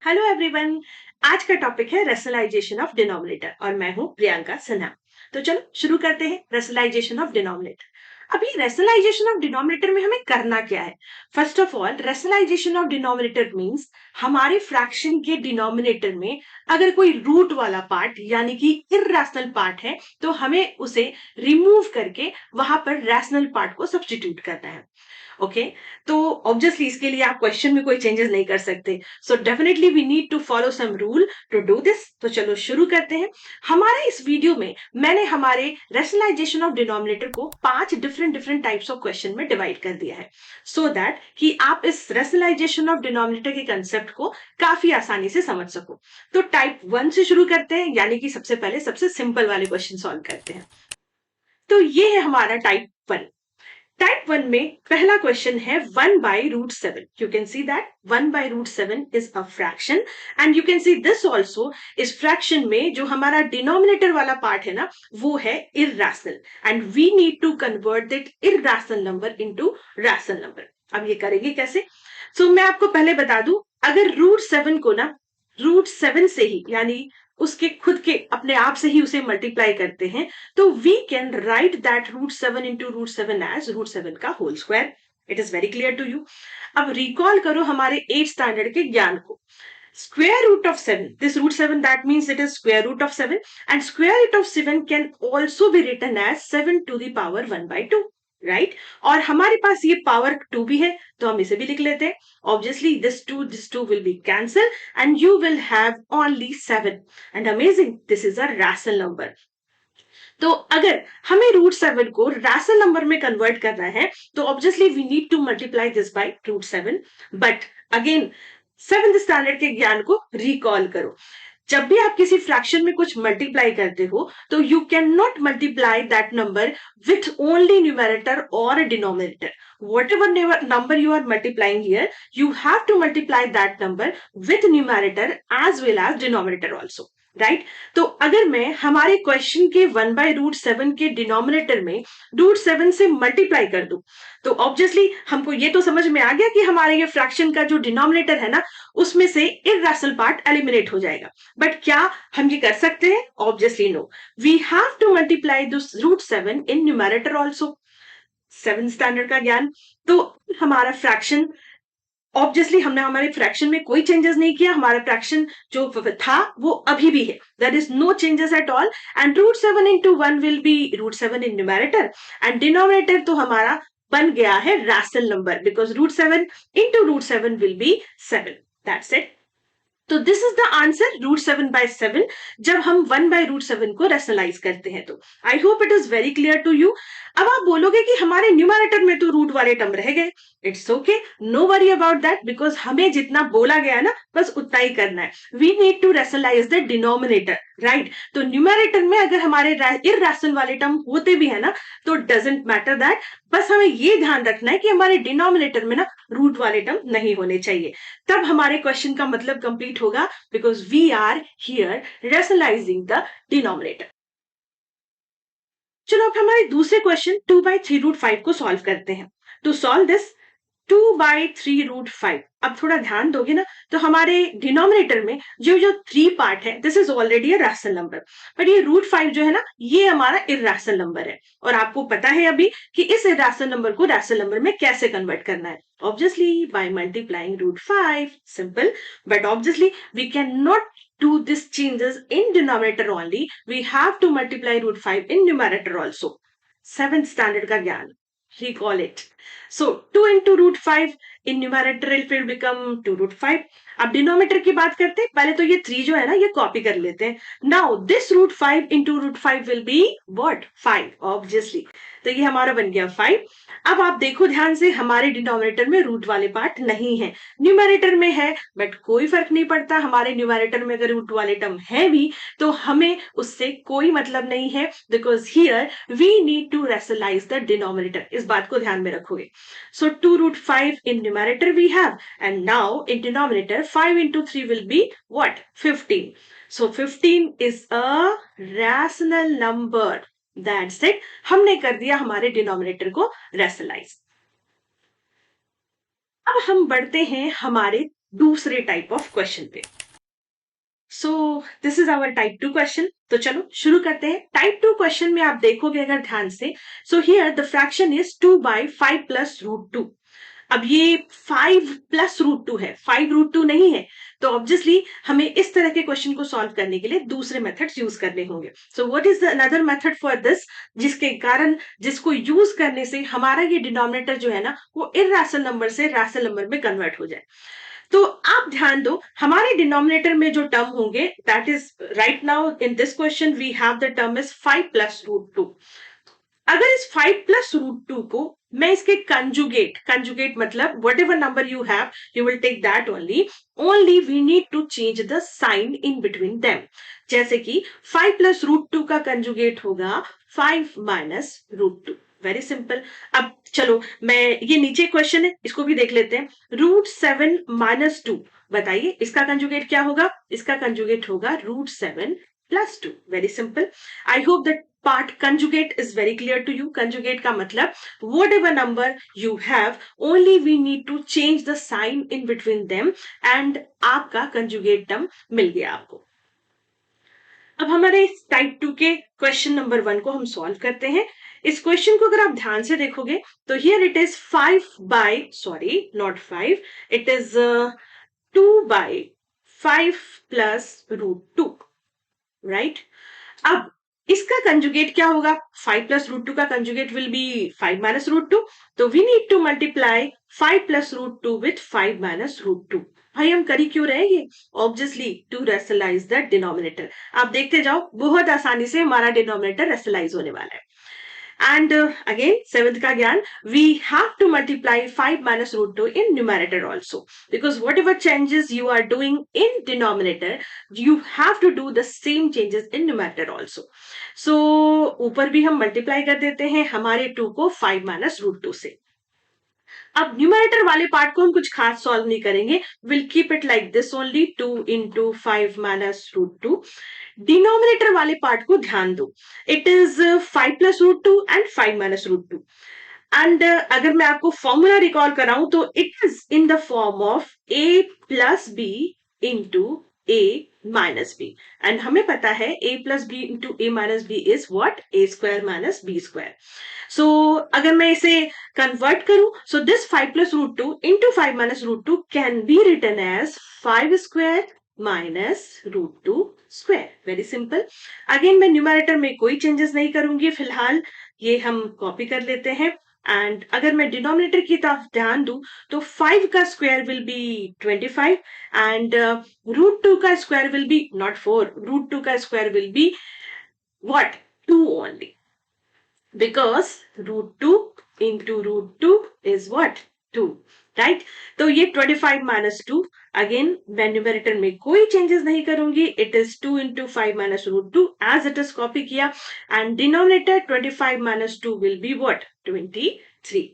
Hello everyone. आज का topic है रेशनलाइजेशन ऑफ डिनोमिनेटर और मैं हूं प्रियंका सिन्हा। तो चलो शुरू करते हैं रेशनलाइजेशन ऑफ डिनोमिनेटर। अभी रेशनलाइजेशन ऑफ डिनोमिनेटर में हमें करना क्या है? First of all, rationalisation of denominator means हमारे फ्रैक्शन के डिनोमिनेटर में अगर कोई रूट वाला पार्ट यानी कि इर्रेशनल पार्ट है तो हमें उसे रिमूव करके वहां पर रैशनल पार्ट को सब्स्टिट्यूट करना है। ओके, तो ऑब्वियसली इसके लिए आप क्वेश्चन में कोई चेंजेस नहीं कर सकते। So definitely we need to follow some rule to do this. तो चलो शुरू करते हैं। हमारे इस वीडियो में मैंने हमारे रेशनलाइजेशन ऑफ डिनोमिनेटर को 5 different different types of question में डिवाइड कर दिया है, सो दैट कि आप इस रेशनलाइजेशन ऑफ डिनोमिनेटर के कंसेप्ट को काफी आसानी से समझ सको। तो टाइप 1 से शुरू करते हैं, यानी कि सबसे पहले सबसे सिंपल वाले क्वेश्चन सॉल्व करते हैं। तो ये है हमारा टाइप 1। टाइप 1 में पहला क्वेश्चन है 1/√7। You can see that 1/√7 is a fraction and you can see this also. इस फ्रैक्शन में जो हमारा डिनोमिनेटर वाला पार्ट है ना, वो है irrational and we need to convert that irrational number into rational number. अब ये करेंगे कैसे? मैं आपको पहले बता दूं, अगर √7 को ना √7 से ही यानी उसके खुद के अपने आप से ही उसे मल्टीप्लाई करते हैं, तो we can write that √7 into √7 as √7 का whole square. It is very clear to you. अब रिकॉल करो हमारे 8th स्टैंडर्ड के ज्ञान को। Square root of 7, this √7, that means it is square root of 7, and square root of 7 can also be written as 7 to the power 1/2, right? और हमारे पास ये power 2 भी है, तो हम इसे भी लिख लेते हैं। Obviously this 2 will be cancelled and you will have only 7, and amazing, this is a rational number। तो अगर हमें √7 को रैशनल नंबर में कन्वर्ट करना है, तो obviously we need to multiply this by √7। But again 7th standard के ज्ञान को रिकॉल करो। जब भी आप किसी फ्रैक्शन में कुछ मल्टीप्लाई करते हो, तो you can not multiply that number with only numerator और denominator. whatever number you are multiplying here, you have to multiply that number with numerator as well as denominator also, right? तो अगर मैं हमारे question के 1/√7 के denominator में √7 से multiply कर दूं, तो ऑब्वियसली हमको ये तो समझ में आ गया कि हमारे ये फ्रैक्शन का जो डिनोमिनेटर है ना, उसमें से इर्रेशनल पार्ट एलिमिनेट हो जाएगा। बट क्या हम ये कर सकते हैं? Obviously no. We have to multiply this √7 in numerator also. 7th standard का ज्ञान। तो हमारा फ्रैक्शन, ऑब्वियसली हमने हमारे फ्रैक्शन में कोई चेंजेस नहीं किया, हमारा फ्रैक्शन जो था वो अभी भी है। There is no changes at all and √7 into 1 will be √7 in numerator and denominator तो हमारा बन गया है rational number, because √7 into √7 will be 7। That's it. तो दिस इज द आंसर √7/7 जब हम 1/√7 को रेशनलाइज करते हैं। तो I hope it is very clear to you. अब आप बोलोगे कि हमारे न्यूमरेटर में तो रूट वाले टर्म रह गए। It's okay, no worry about that, because हमें जितना बोला गया ना बस उतना ही करना है। We need to rationalise the denominator, right? तो न्यूमरेटर में अगर हमारे इर्रेशनल वाले टर्म होते भी है ना, तो डजेंट मैटर दैट, बस हमें ये ध्यान रखना है कि हमारे डिनोमिनेटर में ना रूट वाले टर्म नहीं होने चाहिए। तब हमारे क्वेश्चन का मतलब कंप्लीट होगा, because we are here rationalising the denominator. चलो अब हमारे दूसरे क्वेश्चन 2/3√5 को सॉल्व करते हैं। टू सॉल्व दिस 2/3√5, अब थोड़ा ध्यान दोगे ना, तो हमारे डिनोमिनेटर में जो जो 3 पार्ट है, this is already a rational number, but ये √5 जो है ना, ये हमारा इर्रेशनल नंबर है। और आपको पता है अभी कि इस इर्रेशनल नंबर को रैशनल नंबर में कैसे कन्वर्ट करना है। Obviously by multiplying √5, simple. But obviously we can not do this changes in denominator only, we have to multiply √5 in numerator also। 7th standard का ज्ञान, recall it। So 2 into √5 in numerator it will become 2√5। अब denominator की बात करते हैं, पहले तो ये 3 जो है ना, ये कॉपी कर लेते हैं। Now this √5 into √5 will be what? 5, obviously. तो ये हमारा बन गया 5। अब आप देखो ध्यान से, हमारे डिनोमिनेटर में रूट वाले पार्ट नहीं है, न्यूमरेटर में है, बट कोई फर्क नहीं पड़ता। हमारे न्यूमरेटर में अगर रूट वाले टर्म है भी, तो हमें उससे कोई मतलब नहीं है, because here we need to rationalise the denominator. इस बात को ध्यान में रखोगे। सो 2√5 in numerator we have, and now in denominator 5 into 3 will be what? 15। So 15 is a rational number। That's it, हमने कर दिया हमारे डिनोमिनेटर को रेशनलाइज। अब हम बढ़ते हैं हमारे दूसरे टाइप ऑफ क्वेश्चन पे। So this is our type 2 question. तो चलो शुरू करते हैं। टाइप 2 क्वेश्चन में आप देखोगे अगर ध्यान से, so here the fraction is 2/5 plus root 2। अब ये 5 प्लस रूट 2 है, 5 रूट 2 नहीं है। तो ऑब्वियसली हमें इस तरह के क्वेश्चन को सॉल्व करने के लिए दूसरे मेथड्स यूज करने होंगे। So what is the another method for this, जिसके कारण, जिसको यूज करने से हमारा ये डिनोमिनेटर जो है ना वो इर्रेशनल नंबर से रैशनल नंबर में कन्वर्ट हो जाए। तो आप ध्यान दो, हमारे डिनोमिनेटर में जो टर्म होंगे, that is right now in this question we have the term is 5 plus root 2। अगर इस 5 प्लस रूट 2 को मैं इसके कंजुगेट मतलब whatever number you have, you will take that only we need to change the sign in between them. जैसे कि 5 plus root 2 का conjugate होगा 5 माइनस रूट 2। Very simple. अब चलो मैं, ये नीचे क्वेश्चन है इसको भी देख लेते हैं। रूट 7 माइनस 2, बताइए इसका कंजुगेट क्या होगा? इसका कंजुगेट होगा root 7 plus 2। Very simple. I hope that part conjugate is very clear to you. Conjugate का मतलब whatever number you have, only we need to change the sign in between them and आपका conjugate term मिल गया आपको। अब हमारे type 2 के question number 1 को हम सॉल्व करते हैं। इस क्वेश्चन को अगर आप ध्यान से देखोगे तो here it is 5 it is 2/5 plus root 2, right. अब इसका कंजुगेट क्या होगा? 5 प्लस रूट 2 का conjugate will be 5 minus root 2। तो we need to multiply 5 plus root 2 with 5 minus root 2। भाई हम कर ही क्यों रहे ये? Obviously to rationalise the denominator. आप देखते जाओ, बहुत आसानी से हमारा डिनोमिनेटर रेशनलाइज होने वाला है। And again, seventh का ज्ञान, we have to multiply 5 minus root 2 in numerator also, because whatever changes you are doing in denominator, you have to do the same changes in numerator also. So ऊपर भी हम multiply कर देते हैं हमारे 2 को 5 minus root 2 से। अब न्यूमरेटर वाले पार्ट को हम कुछ खास सॉल्व नहीं करेंगे, will keep it like this only, 2 into 5 minus root 2। Denominator वाले पार्ट को ध्यान दो, it is 5 plus root 2 and 5 minus root 2। And अगर मैं आपको फॉर्मूला रिकॉल कराऊं तो it is in the form of a plus b into a minus b. And हमें पता है a plus b into a minus b is what? a square minus b square. So अगर मैं इसे convert करूं, so this 5 plus root 2 into 5 minus root 2 can be written as 5 square minus root 2 square. Very simple. Again मैं numerator में कोई changes नहीं करूंगी फिलहाल, ये हम कॉपी कर लेते हैं। एंड अगर मैं डिनोमिनेटर की तरफ ध्यान दूं तो 5 का square will be 25 and root 2 का square will be not 4, root 2 का square will be what? 2 only, because root 2 into root 2 is what? 2, right? तो ये 25 minus 2, अगेन मैं न्यूमरेटर में कोई चेंजेस नहीं करूंगी, it is 2 into 5 minus root 2 as it is copy किया। And denominator 25 minus 2 will be what? 23।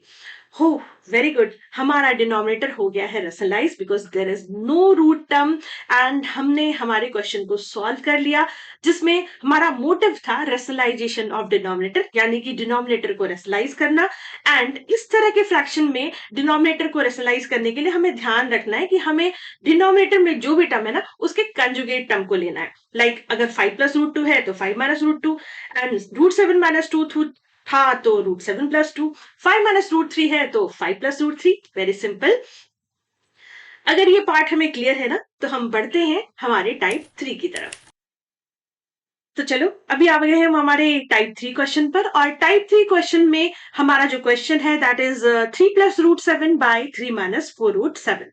हो, very good, हमारा डिनोमिनेटर हो गया है rationalise because there is no root term. And हमने हमारे क्वेश्चन को सॉल्व कर लिया, जिसमें हमारा मोटिव था रेशनलाइजेशन ऑफ डिनोमिनेटर, यानी कि डिनोमिनेटर को रेशनलाइज करना। एंड इस तरह के फ्रैक्शन में डिनोमिनेटर को रेशनलाइज करने के लिए हमें ध्यान रखना है कि हमें डिनोमिनेटर में जो भी टर्म है ना उसके कंजुगेट टर्म को लेना है। लाइक अगर 5 प्लस रूट 2 है तो 5 minus root 2, and root 7 minus 2 था तो रूट 7 प्लस 2, 5 माइनस रूट 3 है तो 5 प्लस रूट 3। Very simple. अगर ये पार्ट हमें क्लियर है ना तो हम बढ़ते हैं हमारे टाइप 3 की तरफ। तो चलो अभी आ गए हम हमारे टाइप 3 क्वेश्चन पर, और टाइप 3 क्वेश्चन में हमारा जो क्वेश्चन है that is 3 plus root 7 by 3 minus 4 root 7।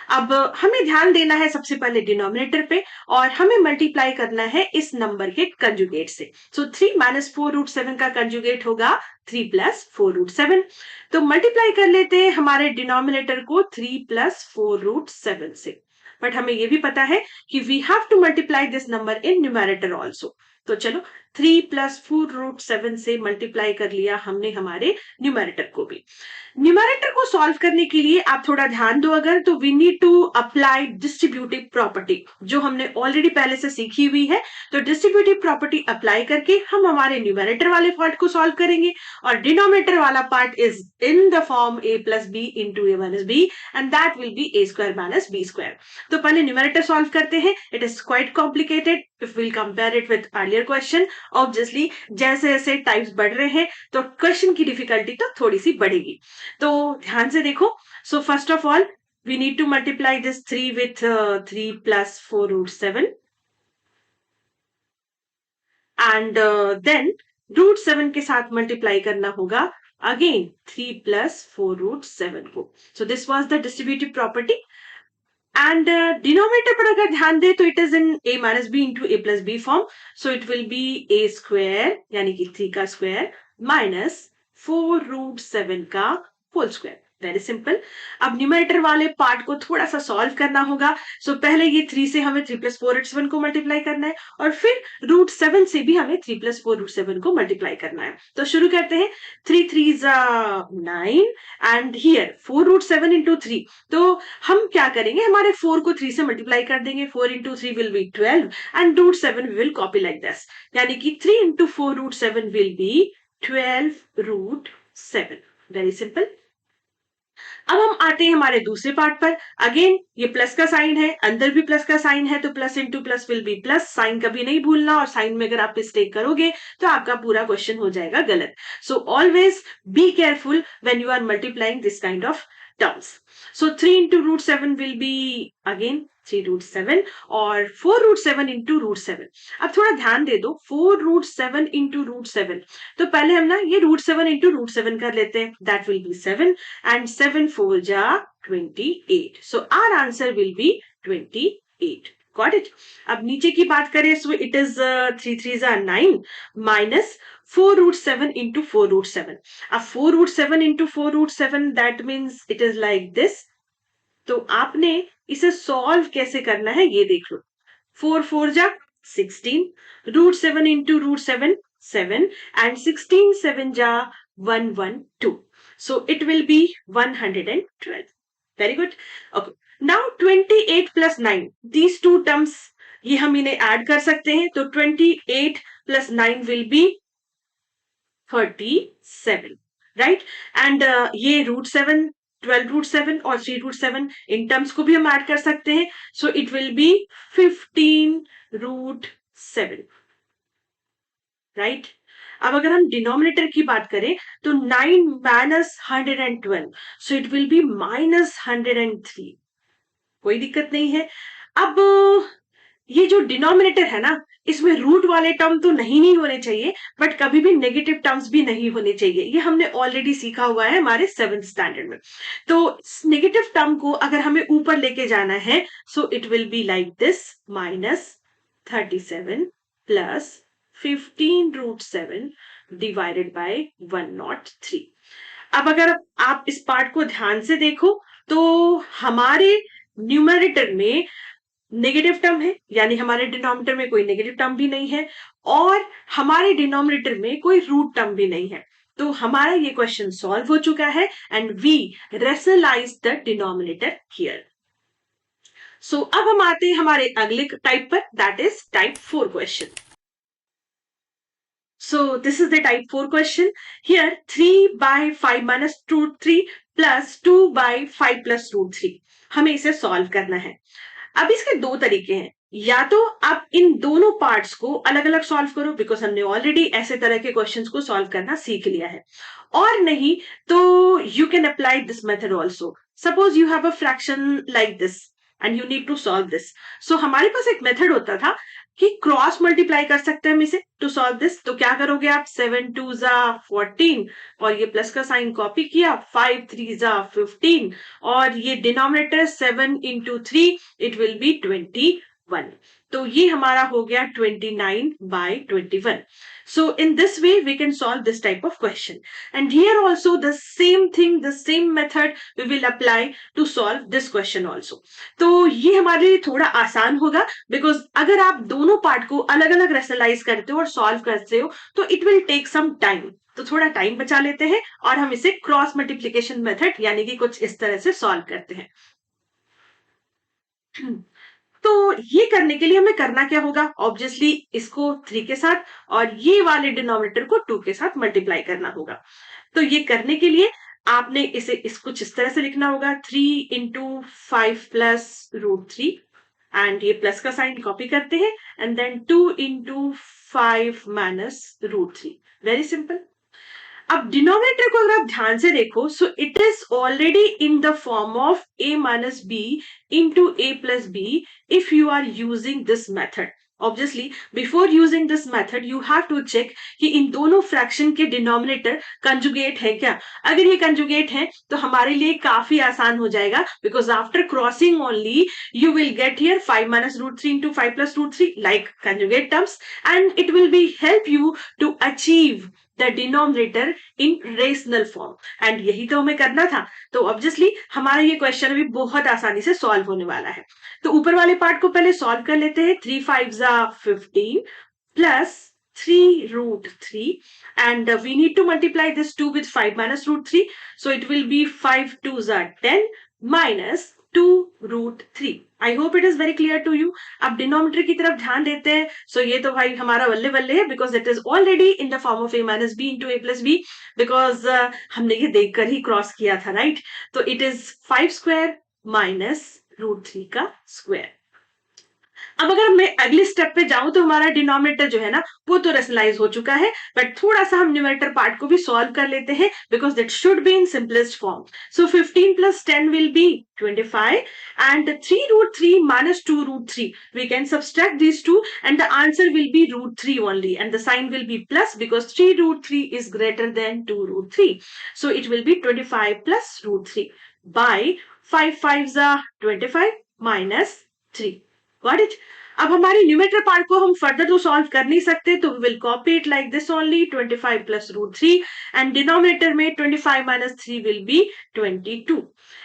अब हमें ध्यान देना है सबसे पहले डिनोमिनेटर पे, और हमें मल्टीप्लाई करना है इस नंबर के कंजुगेट से। सो 3 माइनस 4 रूट 7 का कंजुगेट होगा 3 प्लस 4 रूट 7। तो मल्टीप्लाई कर लेते हैं हमारे डिनोमिनेटर को 3 प्लस 4 रूट 7 से। बट हमें ये भी पता है कि we have to multiply this number in numerator also. तो चलो 3 प्लस 4√7 से मल्टीप्लाई कर लिया हमने हमारे न्यूमरेटर को भी। न्यूमरेटर को सॉल्व करने के लिए आप थोड़ा ध्यान दो अगर, तो we need to apply distributive property जो हमने ऑलरेडी पहले से सीखी हुई है। तो डिस्ट्रीब्यूटिव प्रॉपर्टी अप्लाई करके हम हमारे न्यूमरेटर वाले पार्ट को सॉल्व करेंगे और डिनोमिनेटर वाला part is in the form a plus b into a minus b and that will be a square minus b square. तो पहले न्यूमरेटर सॉल्व करते हैं। It is quite complicated if will compare it with earlier question. Obviously जैसे जैसे types बढ़ रहे हैं तो क्वेश्चन की डिफिकल्टी तो थोड़ी सी बढ़ेगी, तो ध्यान से देखो। So first of all we need to multiply this 3 with 3 plus 4√7 and then √7 के साथ मल्टीप्लाई करना होगा अगेन 3 plus 4√7 को। so this was the distributive property and denominator पर अगर ध्यान दे तो it is in a minus b into a plus b form, so it will be a square यानी कि 3 का स्क्वायर माइनस 4√7 का होल स्क्वायर। Very simple. अब numerator वाले पार्ट को थोड़ा सा सॉल्व करना होगा। सो पहले ये 3 से हमें 3 प्लस 4√7 को मल्टीप्लाई करना है और फिर √7 से भी हमें 3 प्लस 4√7 को मल्टीप्लाई करना है। तो शुरू करते हैं। 3 3s 9 एंड हियर 4√7 इंटू 3। तो हम क्या करेंगे, हमारे 4 को 3 से मल्टीप्लाई कर देंगे। 4 into 3 will be 12 and √7 will copy like this, यानी कि 3 into 4√7 will be 12√7। Very simple. अब हम आते हैं हमारे दूसरे पार्ट पर। अगेन ये प्लस का साइन है, अंदर भी प्लस का साइन है, तो plus into plus will be plus. Sign कभी नहीं भूलना, और साइन में अगर आप मिस्टेक करोगे तो आपका पूरा क्वेश्चन हो जाएगा गलत। So always be careful when you are multiplying this kind of terms. So 3 into √7 will be again 3√7 और 4√7 into √7। अब थोड़ा ध्यान दे दो, 4√7 into √7, तो पहले हम ना ये √7 into √7 कर लेते हैं। That will be 7 and 7 4 जा 28. So our answer will be 28. Got it? अब नीचे की बात करें, so it is 3 3s are 9 minus 4√7 into 4√7. अब 4√7 into 4√7 that means it is like this. तो आपने इसे सॉल्व कैसे करना है ये देख लो। 4 4 जा 16, √7 into √7 7 and 16 7 जा 112. So it will be 112. Very good. Okay. Now 28 plus 9. These two terms ये हम इन्हें ऐड कर सकते हैं, तो 28 plus 9 will be 37, right? And ये √7 12√7 और 3√7 इन टर्म्स को भी हम ऐड कर सकते हैं, so it will be 15√7, right? अब अगर हम डिनोमिनेटर की बात करें तो 9 minus 112, so it will be minus 103. कोई दिक्कत नहीं है। अब ये जो डिनोमिनेटर है ना, इसमें रूट वाले टर्म तो नहीं होने चाहिए, बट कभी भी नेगेटिव टर्म्स भी नहीं होने चाहिए। ये हमने ऑलरेडी सीखा हुआ है हमारे 7th स्टैंडर्ड में। तो नेगेटिव टर्म को अगर हमें ऊपर लेके जाना है, so it will be like this, minus 37 plus 15√7 divided by 103। अब अगर आप इस पार्ट को ध्यान से देखो तो हमारे न्यूमरेटर में नेगेटिव टर्म है, यानी हमारे डिनोमिनेटर में कोई नेगेटिव टर्म भी नहीं है, और हमारे डिनोमिनेटर में कोई रूट टर्म भी नहीं है। तो हमारा ये क्वेश्चन सॉल्व हो चुका है and we rationalise the denominator here. So अब हम आते हैं हमारे अगले टाइप पर, that is type 4 question. So this is the type 4 question. Here 3 by 5 minus √3 plus 2 by 5 plus √3 हमें इसे सॉल्व करना है। अब इसके दो तरीके हैं, या तो आप इन दोनों पार्ट्स को अलग अलग सॉल्व करो, बिकॉज हमने ऑलरेडी ऐसे तरह के क्वेश्चंस को सॉल्व करना सीख लिया है, और नहीं तो you can apply this method also. Suppose you have a fraction like this and you need to solve this. So हमारे पास एक मेथड होता था कि क्रॉस मल्टीप्लाई कर सकते हैं हम इसे टू सॉल्व दिस। तो क्या करोगे आप, 7 2 जा 14 और ये प्लस का साइन कॉपी किया, 5 3 जा 15 और ये denominator 7 into 3 it will B 21। 1. तो ये हमारा हो गया 29/21. So in this way we can solve this type of question. And here also the same thing, the same method we will apply to solve this question also. तो ये हमारे लिए थोड़ा आसान होगा, बिकॉज अगर आप दोनों पार्ट को अलग अलग रेशनलाइज करते हो और सॉल्व करते हो तो it will take some time. तो थोड़ा टाइम बचा लेते हैं और हम इसे क्रॉस मल्टीप्लीकेशन मेथड यानी कि कुछ इस तरह से सॉल्व करते हैं. तो ये करने के लिए हमें करना क्या होगा? ऑब्वियसली इसको 3 के साथ और ये वाले डिनोमिनेटर को 2 के साथ मल्टीप्लाई करना होगा. तो ये करने के लिए आपने इस कुछ इस तरह से लिखना होगा, 3 into 5 plus √3, एंड ये प्लस का साइन कॉपी करते हैं, and then 2 into 5 minus √3. Very simple. अब डिनोमिनेटर को अगर आप ध्यान से देखो, so it is already in the form of a minus b into a plus b if you are using this method. Obviously, before using this method, you have to check कि इन दोनों fraction के denominator conjugate है क्या. अगर ये conjugate है तो हमारे लिए काफी आसान हो जाएगा, because after crossing only you will get here 5 minus √3 into 5 plus √3 like conjugate terms, and it will be help you to achieve the denominator in rational form. And यही तो हमें करना था. तो ऑब्वियसली हमारा ये क्वेश्चन अभी बहुत आसानी से सॉल्व होने वाला है. तो ऊपर वाले पार्ट को पहले सॉल्व कर लेते हैं. 3 5s are 15 plus 3√3, and we need to multiply this 2 with 5 minus √3, so it will be 5 2s are 10 minus 2√3. I hope it is very clear to you. अब डिनोमिनेटर की तरफ ध्यान देते हैं. सो ये तो भाई हमारा बल्ले बल्ले है, because it is already in the form of a minus b into a plus b, because हमने ये देखकर ही क्रॉस किया था, राइट? तो इट इज 5 स्क्वायर माइनस √3 का स्क्वायर. अब अगर मैं अगले स्टेप पे जाऊं तो हमारा डिनोमिनेटर जो है ना वो तो रेशनलाइज हो चुका है, बट थोड़ा सा हम न्यूमरेटर पार्ट को भी सॉल्व कर लेते हैं, because that should be in simplest form. So 15 plus 10 will be 25, and 3√3 minus 2√3, we can subtract these two and the answer will be √3 only, and the sign will be plus because 3√3 is greater than 2√3. So it will be 25 plus √3 by 5 5s are 25 minus 3. Got it? अब हमारे numerator part को हम further तो solve कर नहीं सकते, तो we will copy it like this only, 25 plus √3, and denominator में 25 minus 3 will be 22.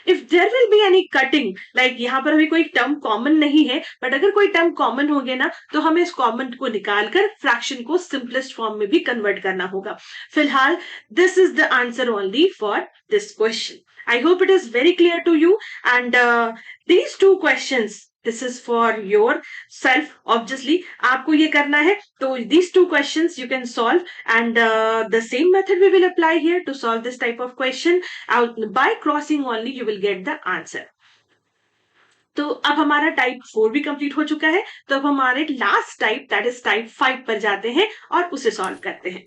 If there will be any cutting, like यहाँ पर अभी कोई टर्म कॉमन नहीं है, बट अगर कोई टर्म कॉमन हो गया ना तो हमें इस कॉमन को निकालकर फ्रैक्शन को सिंपलेस्ट फॉर्म में भी कन्वर्ट करना होगा. फिलहाल this is the answer only for this question. I hope it is very clear to you, and these two questions, this is for yourself. Obviously आपको ये करना है, तो these two questions you can solve, and the same method we will apply here to solve this type of question. By crossing only you will get the answer. तो अब हमारा type 4 भी complete हो चुका है, तो अब हमारे last type that is type 5 पर जाते हैं और उसे सॉल्व करते हैं.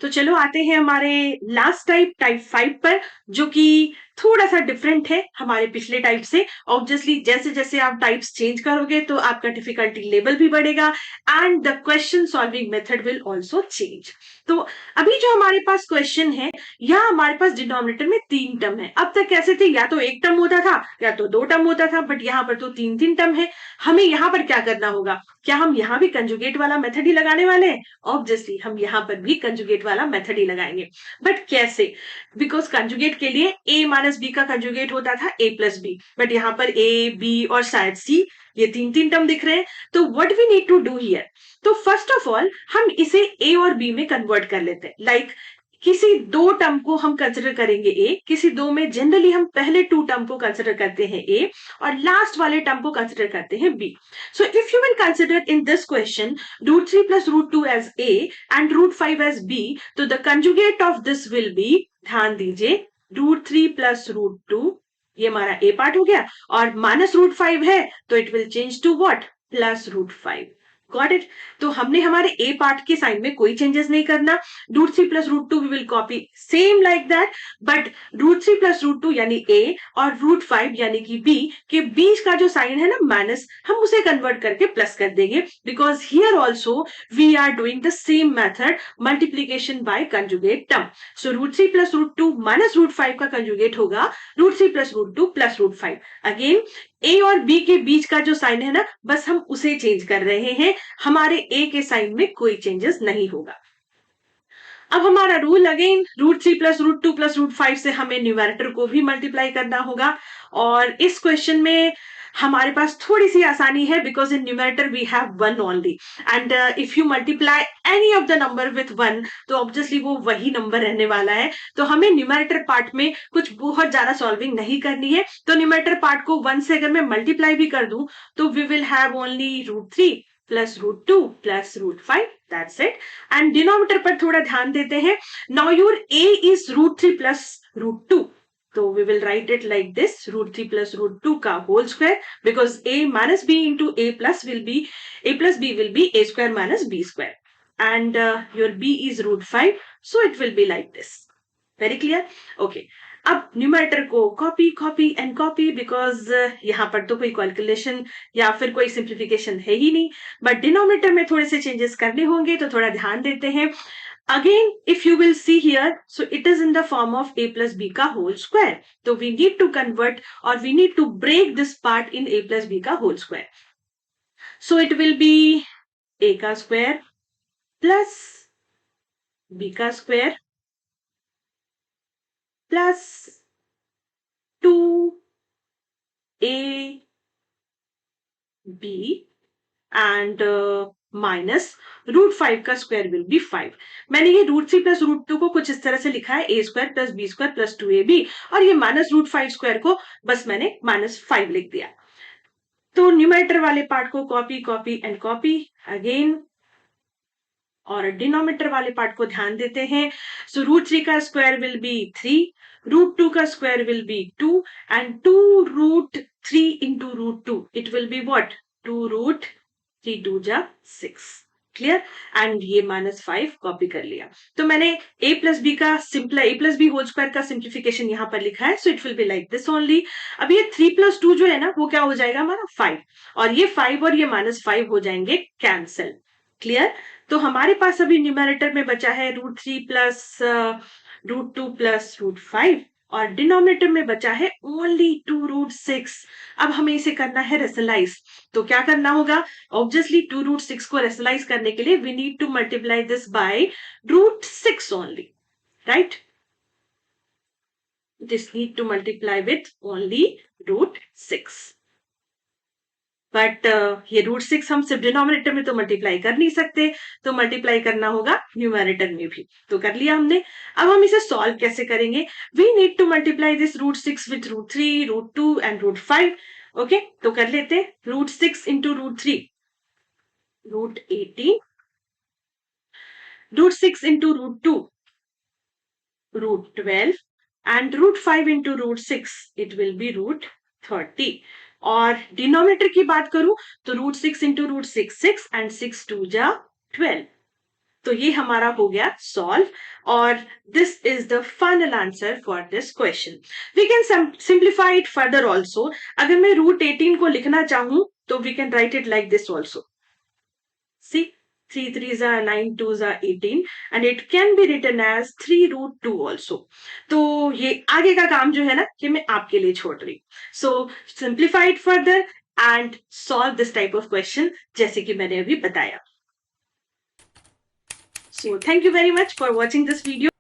तो चलो आते हैं हमारे लास्ट टाइप, टाइप 5 पर, जो कि थोड़ा सा डिफरेंट है हमारे पिछले टाइप से. ऑब्वियसली जैसे जैसे आप टाइप्स चेंज करोगे तो आपका डिफिकल्टी लेवल भी बढ़ेगा, and the question solving method will also change. तो अभी जो हमारे पास क्वेश्चन है, यहाँ हमारे पास डिनोमिनेटर में 3 टर्म है. अब तक कैसे थे, या तो 1 टर्म होता था या तो 2 टर्म होता था, बट यहाँ पर तो 3 टर्म है. हमें यहाँ पर क्या करना होगा? क्या हम यहाँ भी कंजुगेट वाला मेथड ही लगाने वाले हैं? ऑब्वियसली हम यहाँ पर भी कंजुगेट वाला मेथड ही लगाएंगे, बट कैसे? बिकॉज कंजुगेट के लिए a minus b का कंजुगेट होता था a plus b, बट यहाँ पर a b और शायद c, ये 3 टर्म दिख रहे हैं. तो what we need to do here, तो फर्स्ट ऑफ ऑल हम इसे a और b में कन्वर्ट कर लेते हैं. लाइक किसी 2 टर्म को हम कंसिडर करेंगे a, किसी 2 में जनरली हम पहले 2 टर्म को कंसिडर करते हैं a और लास्ट वाले टर्म को कंसिडर करते हैं b. So if you will consider in this question √3 plus √2 as a and √5 as b, तो the conjugate of this will be, ध्यान दीजिए, √3 plus √2, ये हमारा a पार्ट हो गया, और माइनस √5 है तो it will change to what, plus √5. Got it. तो हमने हमारे ए पार्ट के साइन में कोई चेंजेस नहीं करना। √3 + √2 we will copy same like that, but √3 + √2 यानी ए और √5 यानी कि बी के बीच का जो साइन है ना माइनस, हम उसे कन्वर्ट करके प्लस कर देंगे, because here also we are doing the same method, multiplication by conjugate term. So √3 + √2 minus √5 का कंजुगेट होगा √3 + √2 + √5। अगेन ए और बी के बीच का जो साइन है ना, बस हम उसे चेंज कर रहे हैं, हमारे ए के साइन में कोई चेंजेस नहीं होगा। अब हमारा रूल अगेन √3 + √2 + √5 से हमें न्यूमैरेटर को भी मल्टीप्लाई करना होगा, और इस क्वेश्चन में हमारे पास थोड़ी सी आसानी है, because in numerator we have 1 only, and if you multiply any of the number with 1 तो ऑब्वियसली वो वही नंबर रहने वाला है। तो हमें न्यूमैरेटर पार्ट में कुछ बहुत ज्यादा सॉल्विंग नहीं करनी है। तो न्यूमैरेटर पार्ट को 1 से अगर मैं मल्टीप्लाई भी कर दूं तो we will have only √3 + √2 + √5, that's it। And denominator पर थोड़ा ध्यान देते हैं। Now your a is √3 + √2, so we will write it like this, √3 + √2 का whole square, because a minus b into a plus b will be a square minus b square, and your b is √5, so it will be like this। Very clear, okay. अब numerator को copy copy and copy, because यहाँ पर तो कोई calculation या फिर कोई simplification है ही नहीं, बट डिनोमिनेटर में थोड़े से चेंजेस करने होंगे, तो थोड़ा ध्यान देते हैं। Again if you will see here, so it is in the form of a + b का होल स्क्वायर, तो वी नीड टू कन्वर्ट और we need to break this part in a + b का whole square. So it will be a का square plus b का square plus 2ab and minus √5 का square will be 5। मैंने ये √3 + √2 को कुछ इस तरह से लिखा है a² + b² + 2ab, और ये माइनस √5 स्क्वायर को बस मैंने -5 लिख दिया। तो न्यूमरेटर वाले पार्ट को copy copy and copy again, और डिनोमिनेटर वाले पार्ट को ध्यान देते हैं। सो √3 का स्क्वायर विल बी 3, √2 का square will B 2, and 2√3 into √2 it will be what, 2√3 2 जा 6। क्लियर, एंड ये -5 कॉपी कर लिया। तो मैंने a + b का simple a + b whole square का सिंप्लीफिकेशन यहाँ पर लिखा है, so it will be like this only. अब ये 3 + 2 जो है ना, वो क्या हो जाएगा हमारा 5, और ये 5 और ये -5 हो जाएंगे कैंसल। क्लियर, तो हमारे पास अभी न्यूमरेटर में बचा है √3 + √2 + √5, और डिनोमिनेटर में बचा है ओनली 2√6। अब हमें इसे करना है रेशनलाइज, तो क्या करना होगा, ऑब्वियसली 2√6 को रेशनलाइज करने के लिए we need to multiply this by √6 only, right. This need to multiply with only √6, but ये √6 हम सिर्फ डिनोमिनेटर में तो मल्टीप्लाई कर नहीं सकते, तो मल्टीप्लाई करना होगा न्यूमरेटर में भी। तो कर लिया हमने। अब हम इसे सॉल्व कैसे करेंगे, we need to multiply this √6 with √3 √2 and √5। Okay, तो कर लेते हैं। √6 into √3 √18, √6 into √2 √12, and √5 into √6 it will be √30। और डिनोमिनेटर की बात करूं तो √6 into √6 6, एंड 6 2 जा 12। तो ये हमारा हो गया सॉल्व, और this is the final answer for this question. We can simplify it further also. अगर मैं √18 को लिखना चाहूं तो we can write it like this also. See, 3 3s are 9, 2s are 18, and it can be written as 3√2 also। तो ये आगे का काम जो है ना, ये मैं आपके लिए छोड़ रही हूँ। So simplify it further and solve this type of question, जैसे कि मैंने अभी बताया। So thank you very much for watching this video.